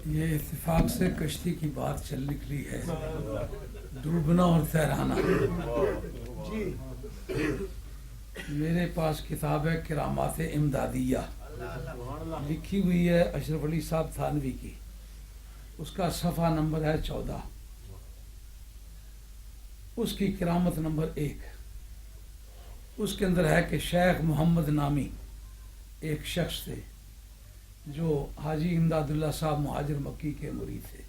یہ اتفاق سے کشتی کی بات چل نکلی ہے، ڈوبنا اور تیرانا۔ میرے پاس کتاب ہے کرامات امدادیہ، لکھی ہوئی ہے اشرف علی صاحب تھانوی کی، اس کا صفحہ نمبر ہے 14، اس کی کرامت نمبر 1۔ اس کے اندر ہے کہ شیخ محمد نامی ایک شخص تھے جو حاجی امداد اللہ صاحب مہاجر مکی کے مرید تھے۔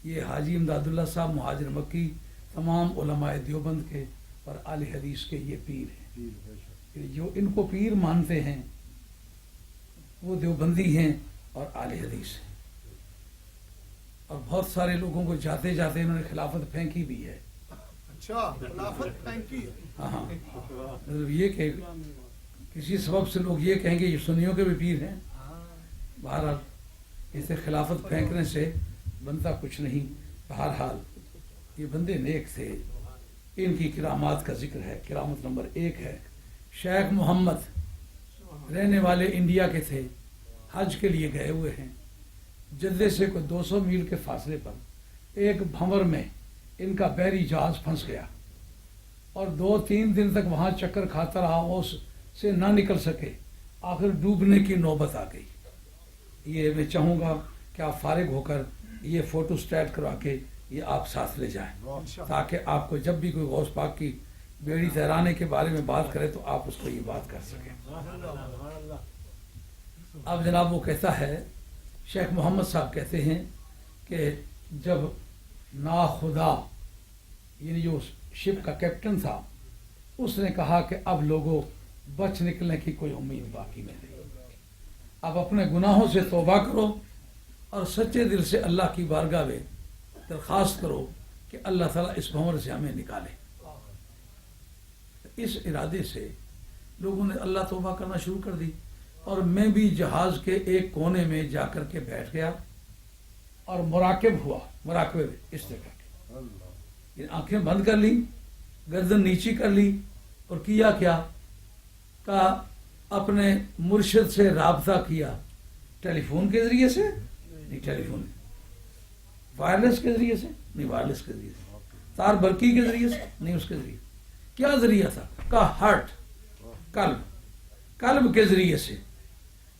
یہ حاجی امداد اللہ صاحب مہاجر مکی تمام علماء دیوبند کے اور اہل حدیث کے یہ پیر ہیں، جو ان کو پیر مانتے ہیں وہ دیوبندی ہیں اور اہل حدیث ہیں، اور بہت سارے لوگوں کو جاتے جاتے انہوں نے خلافت پھینکی بھی ہے۔ اچھا، خلافت پھینکی؟ ہاں، مطلب یہ کہ کسی سبب سے لوگ یہ کہیں گے یہ سنیوں کے بھی پیر ہیں۔ بہرحال اسے خلافت پھینکنے سے بنتا کچھ نہیں۔ بہرحال یہ بندے نیک تھے، ان کی کرامات کا ذکر ہے۔ کرامت نمبر 1 ہے، شیخ محمد رہنے والے انڈیا کے تھے، حج کے لیے گئے ہوئے ہیں۔ جدے سے کوئی 200 میل کے فاصلے پر ایک بھنور میں ان کا بحری جہاز پھنس گیا اور 2-3 دن تک وہاں چکر کھاتا رہا، اس سے نہ نکل سکے، آخر ڈوبنے کی نوبت آ گئی۔ یہ میں چاہوں گا کہ آپ فارغ ہو کر یہ فوٹو سٹیٹ کروا کے یہ آپ ساتھ لے جائیں، تاکہ آپ کو جب بھی کوئی غوث پاک کی بیڑی تیرانے کے بارے میں بات کرے تو آپ اس کو یہ بات کر سکیں۔ اب جناب وہ کہتا ہے، شیخ محمد صاحب کہتے ہیں کہ جب ناخدا یعنی جو شپ کا کیپٹن تھا اس نے کہا کہ اب لوگوں بچ نکلنے کی کوئی امید باقی نہیں، اب اپنے گناہوں سے توبہ کرو اور سچے دل سے اللہ کی بارگاہ میں درخواست کرو کہ اللہ تعالیٰ اس بھنور سے ہمیں نکالے۔ اس ارادے سے لوگوں نے اللہ توبہ کرنا شروع کر دی، اور میں بھی جہاز کے ایک کونے میں جا کر کے بیٹھ گیا اور مراقب ہوا، مراقبے میں اس طرح کے آنکھیں بند کر لی، گردن نیچی کر لی، اور کیا کہا اپنے مرشد سے رابطہ کیا، ٹیلی فون کے ذریعے سے نہیں، ٹیلی فون وائرلیس کے ذریعے سے نہیں، وائرلیس کے ذریعے سے، تار برقی کے ذریعے سے نہیں، اس کے ذریعے کیا ذریعہ تھا؟ کا ہارٹ، قلب کے ذریعے سے۔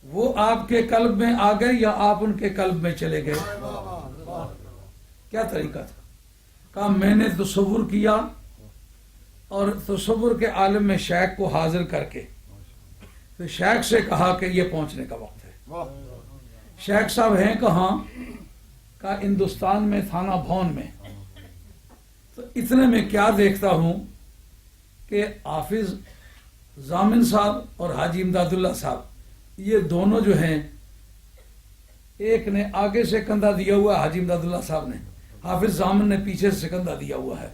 وہ آپ کے قلب میں آ گئے یا آپ ان کے قلب میں چلے گئے؟ کیا طریقہ تھا؟ کہا میں نے تصور کیا اور تصور کے عالم میں شیخ کو حاضر کر کے تو شیخ سے کہا کہ یہ پہنچنے کا وقت ہے۔ شیخ صاحب ہیں کہاں؟ کہا ہندوستان میں، تھانہ بھون میں۔ تو اتنے میں کیا دیکھتا ہوں کہ حافظ ضامن صاحب اور حاجی امداد اللہ صاحب یہ دونوں جو ہیں، ایک نے آگے سے کندھا دیا ہوا حاجی امداد اللہ صاحب نے، حافظ ضامن نے پیچھے سے کندھا دیا ہوا ہے،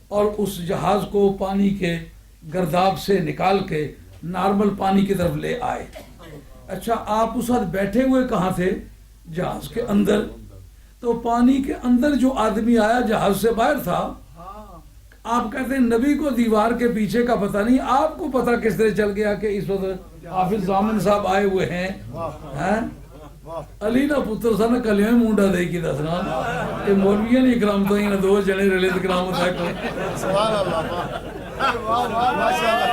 اور اس جہاز کو پانی کے گرداب سے نکال کے نارمل پانی کی طرف لے آئے۔ اچھا، آپ اس وقت بیٹھے ہوئے کہاں تھے؟ جہاز کے اندر۔ تو پانی کے اندر جو آدمی آیا جہاز سے باہر تھا۔ آپ کہتے ہیں نبی کو دیوار کے پیچھے کا پتہ نہیں، آپ کو پتہ کس طرح چل گیا کہ اس وقت حافظ ضامن صاحب آئے ہوئے ہیں؟ علی نہ پتر سا نہ کلیوں مونڈا دے کی دسنا کہ مولویاں نہیں کرامت ہی نہ دو جنے رلے تو کرامت ہے کوئی۔ سبحان اللہ، واہ واہ، ماشاءاللہ،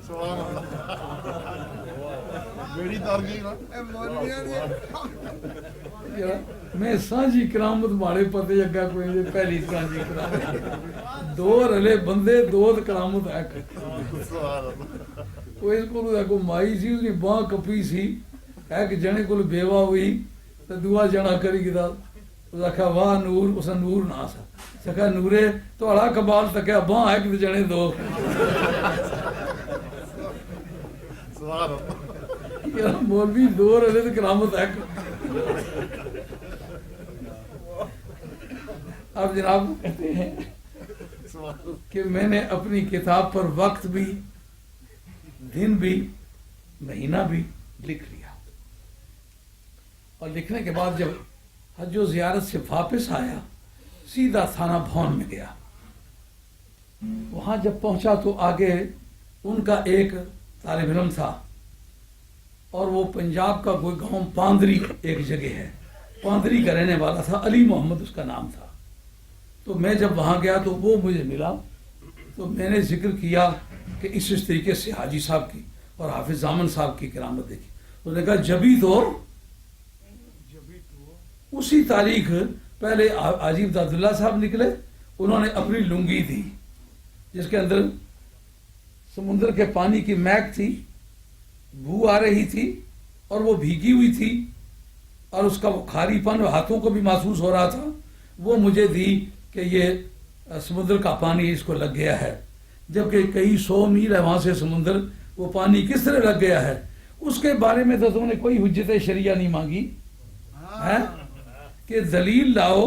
سبحان اللہ، بیڑی تار گئی نا مولویاں نے۔ میں سانجی کرامت ماڑے پتے جگہ کوئی نہیں، پہلی سانجی کرامت، دو رلے بندے دو کرامت ہے۔ سبحان اللہ، وہ اس کو مائی سی، اس کی باں کپی سی، ایک جنے کو بیوہ ہوئی تو دعا جنا کری گدا، اس آکھا واہ نور، اس نور نہ سا سکھا نورے تو اڑا کبال تکیا باں ایک دو جنے دو۔ سبحان اللہ، مولوی دو رلے تو کرامت ہے۔ اب جناب کہتے ہیں کہ میں نے اپنی کتاب پر وقت بھی، دن بھی، مہینہ بھی لکھ لیا، اور لکھنے کے بعد جب حج و زیارت سے واپس آیا سیدھا تھانہ بھون میں گیا۔ وہاں جب پہنچا تو آگے ان کا ایک طالب علم تھا، اور وہ پنجاب کا کوئی گاؤں پاندری ایک جگہ ہے، پاندری کا رہنے والا تھا، علی محمد اس کا نام تھا. تو میں جب وہاں گیا تو وہ مجھے ملا، تو میں نے ذکر کیا کہ اس طریقے سے حاجی صاحب کی اور حافظ زامن صاحب کی کرامت دیکھی. انہوں نے کہا جبھی تو اسی تاریخ پہلے حاجی عبداللہ صاحب نکلے، انہوں نے اپنی لنگی دی جس کے اندر سمندر کے پانی کی مہک تھی، بو آ رہی تھی اور وہ بھیگی ہوئی تھی اور اس کا وہ کھاری پن ہاتھوں کو بھی محسوس ہو رہا تھا، وہ مجھے دی کہ یہ سمندر کا پانی اس کو لگ گیا ہے، جبکہ کئی 100 میل ہے وہاں سے سمندر، وہ پانی کس طرح لگ گیا ہے اس کے بارے میں تو تم نے کوئی حجت شریعہ نہیں مانگی ہے کہ دلیل لاؤ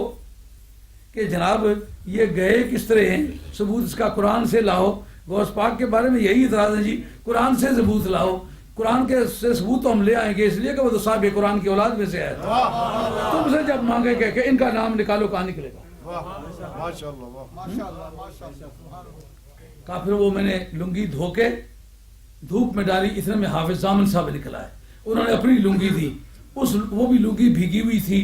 کہ جناب یہ گئے کس طرح ہیں، ثبوت اس کا قرآن سے لاؤ. غوث پاک کے بارے میں یہی اعتراض ہے جی، قرآن سے ثبوت لاؤ. قرآن کے سے ثبوت تو ہم لے آئیں گے اس لیے کہ وہ تو صاحب قرآن کی اولاد میں سے ہے. تم سے جب مانگے گے کہ ان کا نام نکالو، کہاں نکلے گا؟ کہا پھر وہ میں نے لنگی دھو کے دھوپ میں ڈالی، اتنے میں حافظ زامن صاحب نکلا ہے، انہوں نے اپنی لنگی دی، وہ بھی لنگی بھیگی ہوئی تھی.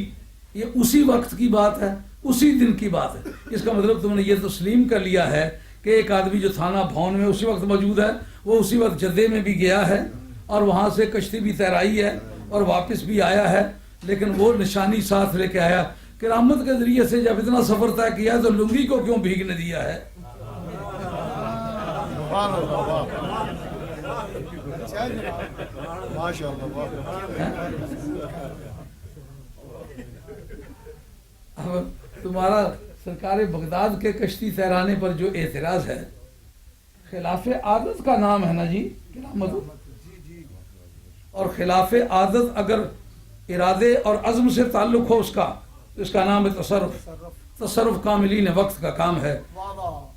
یہ اسی وقت کی بات ہے، اسی دن کی بات ہے. اس کا مطلب تم نے یہ تسلیم کر لیا ہے کہ ایک آدمی جو تھانہ بھون میں اسی وقت موجود ہے، وہ اسی وقت جدے میں بھی گیا ہے اور وہاں سے کشتی بھی تیرائی ہے اور واپس بھی آیا ہے، لیکن وہ نشانی ساتھ لے کے آیا. کرامت کے ذریعے سے جب اتنا سفر طے کیا تو لنگی کو کیوں بھیگنے دیا ہے؟ اب تمہارا سرکار بغداد کے کشتی تیرانے پر جو اعتراض ہے، خلاف عادت کا نام ہے نا جی کرامت، اور خلاف عادت اگر ارادے اور عزم سے تعلق ہو اس کا نام ہے تصرف. تصرف کاملین وقت کا کام ہے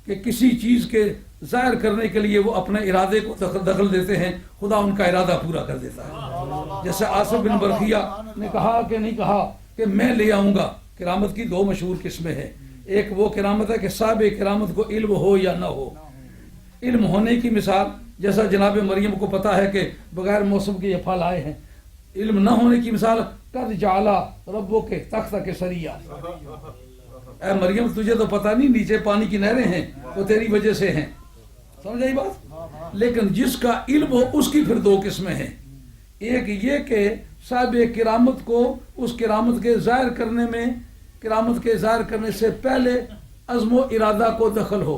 کہ کسی چیز کے ظاہر کرنے کے لیے وہ اپنے ارادے کو دخل دیتے ہیں، خدا ان کا ارادہ پورا کر دیتا ہے. جیسے آصف بن برقیہ نے کہا کہ نہیں کہا کہ میں لے آؤں گا. کرامت کی 2 مشہور قسمیں ہیں، ایک وہ کرامت ہے کہ صاحب کرامت کو علم ہو یا نہ ہو. علم ہونے کی مثال جیسا جناب مریم کو پتا ہے کہ بغیر موسم کے یہ پھل آئے ہیں. علم نہ ہونے کی مثال قد جعلا ربوں کے تخت کے سریا، اے مریم تجھے تو پتہ نہیں نیچے پانی کی نہریں ہیں، وہ تیری وجہ سے ہیں. سمجھ آئی بات؟ لیکن جس کا علم ہو اس کی پھر 2 قسمیں ہیں. ایک یہ کہ صاحب کرامت کو اس کرامت کے ظاہر کرنے میں، کرامت کے ظاہر کرنے سے پہلے عزم و ارادہ کو دخل ہو،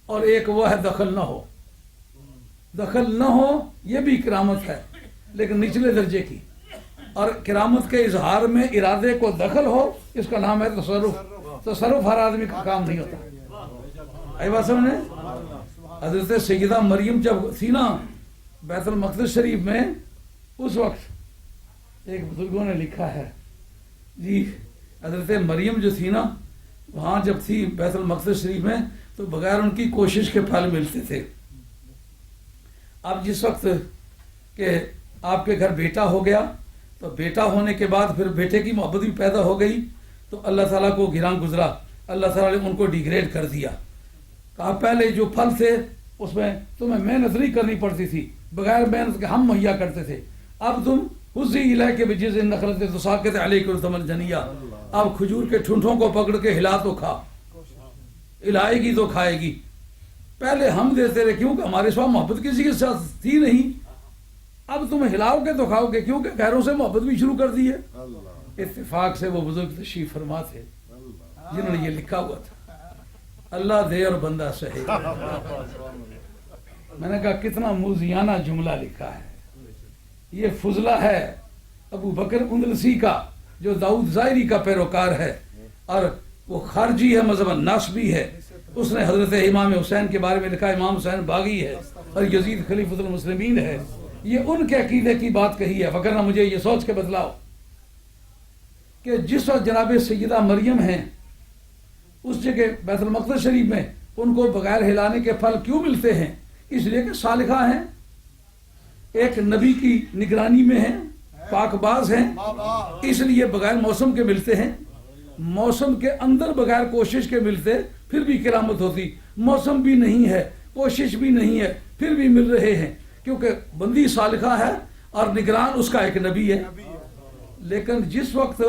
اور ایک وہ ہے دخل نہ ہو. دخل نہ ہو یہ بھی کرامت ہے لیکن نچلے درجے کی، اور کرامت کے اظہار میں ارادے کو دخل ہو اس کا نام ہے تصرف. تصرف ہر آدمی کا کام نہیں ہوتا. آئی بات سمجھنے؟ حضرت سیدہ مریم جب تھی نا بیت المقدس شریف میں، اس وقت ایک بزرگوں نے لکھا ہے جی، حضرت مریم جو تھی نا وہاں جب تھی بیت المقدس شریف میں تو بغیر ان کی کوشش کے پھل ملتے تھے. اب جس وقت کہ آپ کے گھر بیٹا ہو گیا تو بیٹا ہونے کے بعد پھر بیٹے کی محبت بھی پیدا ہو گئی تو اللہ تعالیٰ کو گراں گزرا، اللہ تعالیٰ نے ان کو ڈیگریڈ کر دیا. کہا پہلے جو پھل تھے اس میں تمہیں محنت نہیں کرنی پڑتی تھی، بغیر محنت کے ہم مہیا کرتے تھے. اب تم حزی الیک بجذع النخلۃ تساقط علیک رطبا جنیا، اب کھجور کے ٹھنٹوں کو پکڑ کے ہلا تو کھا، ہلائے گی تو کھائے گی. پہلے ہم دیتے رہے کیونکہ ہمارے سوا محبت کسی کے ساتھ تھی نہیں، اب تم ہلاؤ گے تو کھاؤ گے کیونکہ غیروں سے محبت بھی شروع کر دی ہے. اتفاق سے وہ بزرگ تشریف فرما تھے جنہوں نے یہ لکھا ہوا تھا، اللہ دے اور بندہ سہے. میں نے کہا کتنا موذیانہ جملہ لکھا ہے. یہ فضلہ ہے ابو بکر اندلسی کا جو داؤد ظاہری کا پیروکار ہے اور وہ خارجی ہے، مذہب ناصبی ہے. اس نے حضرت امام حسین کے بارے میں لکھا امام حسین باغی ہے اور یزید خلیفۃ المسلمین ہے. یہ ان کے عقیدے کی بات کہی ہے، وگرنہ مجھے یہ سوچ کے بتلاؤ کہ جس وقت جناب سیدہ مریم ہیں اس جگہ بیت المقدس شریف میں ان کو بغیر ہلانے کے پھل کیوں ملتے ہیں؟ اس لیے کہ صالحہ ہیں، ایک نبی کی نگرانی میں ہیں، پاک باز ہیں، اس لیے بغیر موسم کے ملتے ہیں. موسم کے اندر بغیر کوشش کے ملتے پھر بھی کرامت ہوتی. موسم بھی نہیں ہے، کوشش بھی نہیں ہے، پھر بھی مل رہے ہیں کیونکہ بندی صالحہ ہے اور نگران اس کا ایک نبی ہے. لیکن جس وقت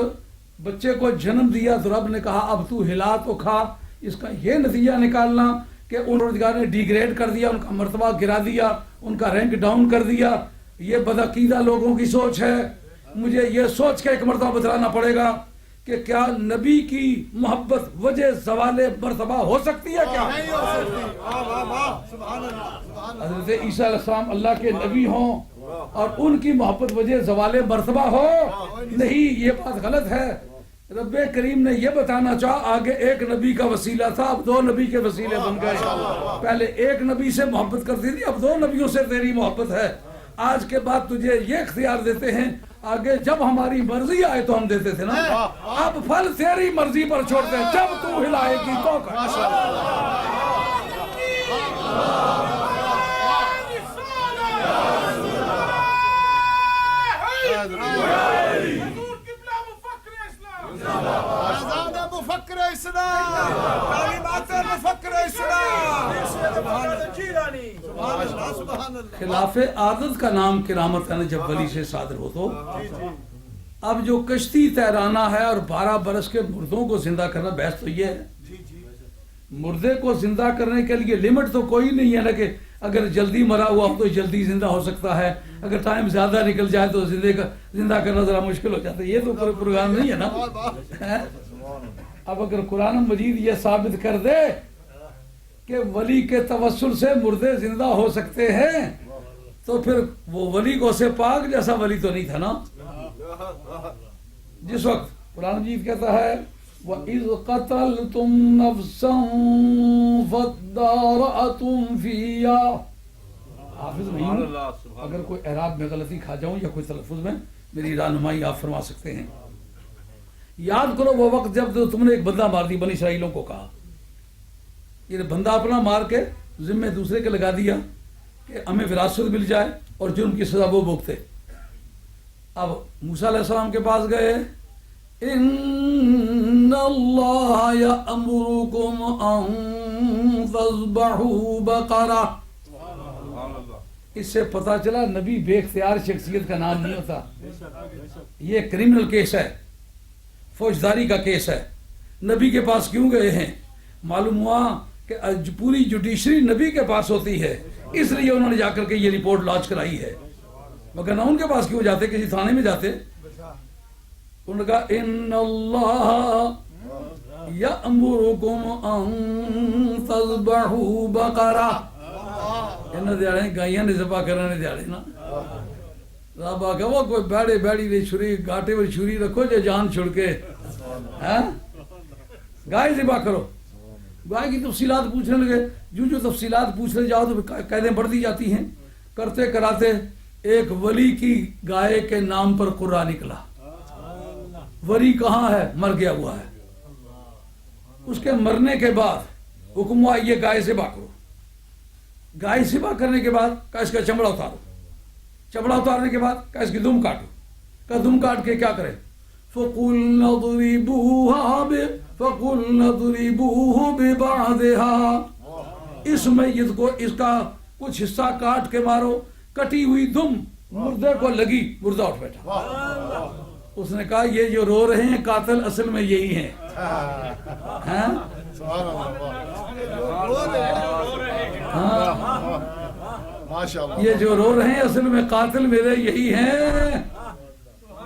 بچے کو جنم دیا تو رب نے کہا اب تو ہلا تو کھا. اس کا یہ نتیجہ نکالنا کہ ان روزگار نے ڈیگریڈ کر دیا, ان کا مرتبہ گرا دیا, ان کا رینک ڈاؤن کر دیا, یہ بدعقیدہ لوگوں کی سوچ ہے. مجھے یہ سوچ کے ایک مرتبہ بتلانا پڑے گا کہ کیا نبی کی محبت وجہ زوال مرتبہ ہو سکتی ہے کیا؟ نہیں ہو سکتی. واہ واہ سبحان اللہ سبحان اللہ. حضرت عیسیٰ علیہ السلام اللہ کے نبی ہوں اور ان کی محبت وجہ زوال مرتبہ ہو؟ نہیں, یہ بات غلط ہے. رب کریم نے یہ بتانا چاہا آگے ایک نبی کا وسیلہ تھا, اب دو نبی کے وسیلے بن گئے. پہلے ایک نبی سے محبت کرتی تھی, اب دو نبیوں سے تیری محبت ہے. آج کے بعد تجھے یہ اختیار دیتے ہیں, آگے جب ہماری مرضی آئے تو ہم دیتے تھے نا, اب پھل تیری مرضی پر چھوڑتے ہیں, جب تو ہلائے گی تو کر. آزاد مفکر اسلام, تعلیمات مفکر اسلام. سبحان اللہ سبحان اللہ. خلاف عادت کا نام کرامت ہے نا جب ولی سے صادر ہو تو. اب جو کشتی تیرانا ہے اور 12 برس کے مردوں کو زندہ کرنا, بحث تو یہ ہے مردے کو زندہ کرنے کے لیے لمٹ تو کوئی نہیں ہے نا کہ اگر جلدی مرا ہوا تو جلدی زندہ ہو سکتا ہے, اگر ٹائم زیادہ نکل جائے تو زندہ کرنا ذرا مشکل ہو جاتا ہے. یہ تو پروگرام نہیں ہے نا. اب اگر قرآن مجید یہ ثابت کر دے کہ ولی کے توسل سے مردے زندہ ہو سکتے ہیں تو پھر وہ ولی کو سے پاک جیسا ولی تو نہیں تھا نا. جس وقت قرآن مجید کہتا ہے وَإِذْ قَتَلْتُمْ نَفْسًا فَادَّارَأْتُمْ فِيهَا, حافظ نہیں ہوں, اگر کوئی اعراب میں غلطی کھا جاؤں یا کوئی تلفظ میں میری رہنمائی آپ فرما سکتے ہیں. یاد کرو وہ وقت جب تم نے ایک بندہ مار دی, بنی اسرائیلوں کو کہا یہ بندہ اپنا مار کے ذمہ دوسرے کے لگا دیا کہ ہمیں وراثت مل جائے اور جرم کی سزا وہ بھگتے. اب موسیٰ علیہ السلام کے پاس گئے, ان اللہ یأمرکم ان تذبحوا بقرہ. اس سے پتہ چلا نبی بے اختیار شخصیت کا نام نہیں ہوتا. یہ کرمنل کیس ہے, فوجداری کا کیس ہے. نبی کے پاس کیوں گئے ہیں؟ معلوم ہوا کہ پوری جوڈیشری نبی کے پاس ہوتی ہے, اس لیے انہوں نے جا کر کے یہ رپورٹ لانچ کرائی ہے. مگر نہ ان کے پاس کیوں جاتے, کسی تھانے میں جاتے. انہوں نے کہا ان اللہ یأمرکم ان تذبحوا بقرہ. انہوں دیاڑے گائیاں نے ذبح کرنے دیاڑے نا. رب آگا وہ کوئی بیڑے بیڑی نے چھری گاٹے میں چھری رکھو جو جان چھڑ کے گائے ذبح کرو. گائے کی تفصیلات پوچھنے لگے, جو تفصیلات پوچھنے جاؤ تو قیدیں بڑھ دی جاتی ہیں. کرتے کراتے ایک ولی کی گائے کے نام پر قرآن نکلا. ولی کہاں ہے؟ مر گیا ہوا ہے. اس کے مرنے کے بعد حکم ہوا یہ گائے ذبح کرو. گائے ذبح کرنے کے بعد کہا اس کا چمڑا اتارو. چمڑا اتارنے کے بعد کہا اس کی دم کاٹو. کہا دم کاٹ کے کیا کرے؟ فَقُلْنَا اضْرِبُوهُ بِبَعْضِهَا. اس میت کو اس کا کچھ حصہ کاٹ کے مارو. کٹی ہوئی دم مردے کو لگی, مردہ اٹھ بیٹھا. اس نے کہا یہ جو رو رہے ہیں قاتل اصل میں یہی ہیں. یہ جو رو رہے ہیں اصل میں قاتل میرے یہی ہیں.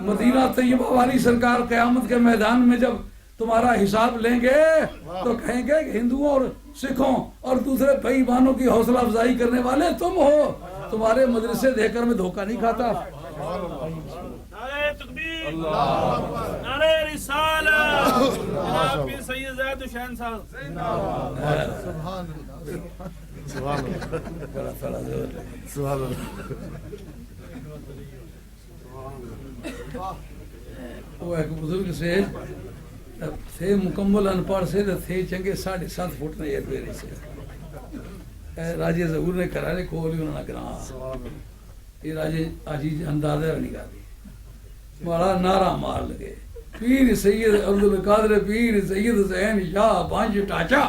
مدینہ طیبہ والی سرکار قیامت کے میدان میں جب تمہارا حساب لیں گے تو کہیں گے کہ ہندوؤں اور سکھوں اور دوسرے بھائی بہنوں کی حوصلہ افزائی کرنے والے تم ہو. تمہارے مدرسے دیکھ کر میں دھوکہ نہیں کھاتا. نعرہ تکبیر, نعرہ رسالت, جناب پیر سید زاہد حسین صاحب. سبحان وہ ایک بزرگ سے تھے مکمل ان پڑھ سے تھے چنگے 7.5 فٹ نے ایک بیری سے راجے ظہور نے کرانے کھولی انہوں نے کہا یہ راجے آجی اندازہ نکال دی. بڑا نعرہ مار لگے پیر سید عبدالقادر پیر سید حسین شاہ پانچ ٹاچا.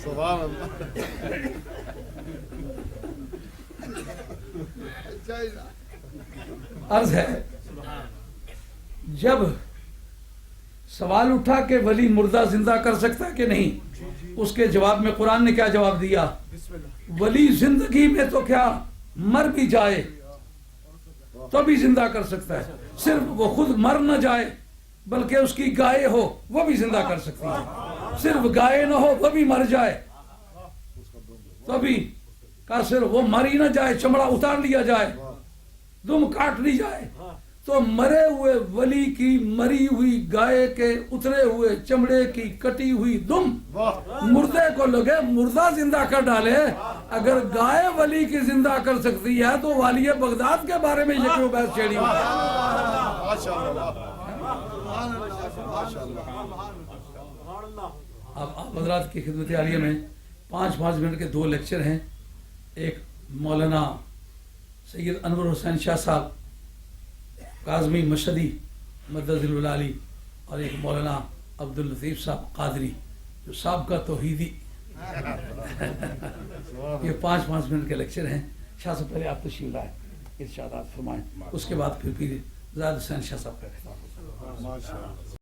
سبحان اللہ عرض ہے جب سوال اٹھا کہ ولی مردہ زندہ کر سکتا ہے کہ نہیں، اس کے جواب میں قرآن نے کیا جواب دیا؟ ولی زندگی میں تو کیا مر بھی جائے تو بھی زندہ کر سکتا ہے، صرف وہ خود مر نہ جائے بلکہ اس کی گائے ہو وہ بھی زندہ کر سکتی ہے، صرف گائے نہ ہو وہ بھی مر جائے تو بھی کا صرف وہ مر ہی نہ جائے، چمڑا اتار لیا جائے، دم کاٹ لی جائے، تو مرے ہوئے ولی کی مری ہوئی گائے کے اترے ہوئے چمڑے کی کٹی ہوئی دم مردے کو لگے مردہ زندہ کر ڈالے۔ اگر گائے ولی کی زندہ کر سکتی ہے تو والی بغداد کے بارے میں یہ کیوں بحث چھیڑی؟ اب آپ حضرات کی خدمت عالیہ میں 5 منٹ کے 2 لیکچر ہیں، ایک مولانا سید انور حسین شاہ صاحب کاظمی مشہدی مدد العلی اور ایک مولانا عبد اللطیف صاحب قادری جو سابقہ توحیدی، یہ 5 منٹ کے لیکچر ہیں۔ شاہ صاحب پہلے آپ تشریف لائیں، ارشادات فرمائیں، اس کے بعد پھر زاہد حسین شاہ صاحب کا خطاب۔